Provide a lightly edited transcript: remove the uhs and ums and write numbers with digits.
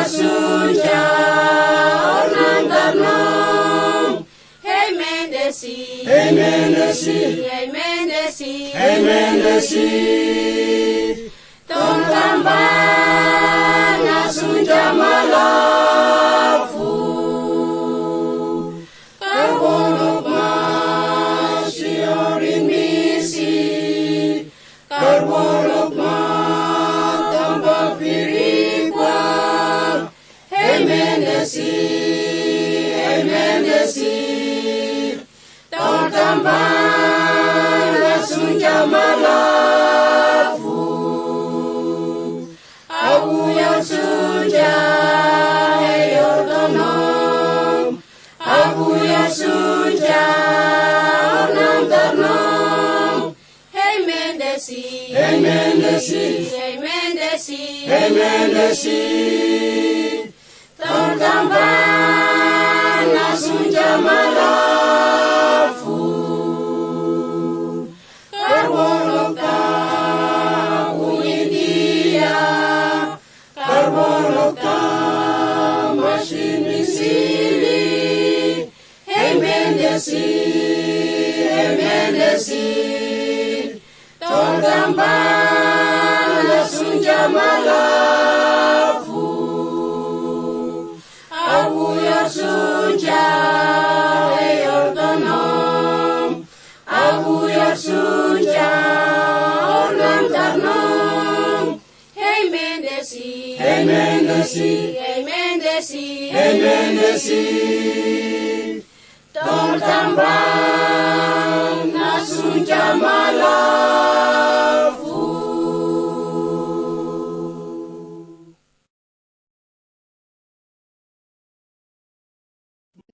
sunja ornam darnom. Hey Mendesi, Hey Mendesi, hey Mendesi, Hey Mendesi, Tong tambana sunja malafu. Karbonok masyorin misi, karbonok tambah firikwa. Hey Mendesi, Tong tambana sunja malafu. Abu yang sunja yordonom, Abu yang sunja ornam darnom. Hey Mendesi, Hey Mendesi, hey Mendesi, Hey Mendesi, Tong tambana sunja malafu. Karbonok tahu India, karbonok masih misili. Hey Mendesi, Tong tambana sunja malafu. Abu yor sunja yordonom, Abu yor sunja ornam darnom. Hey Mendesi, Hey Mendesi, hey Mendesi, Hey Mendesi, Tong tambah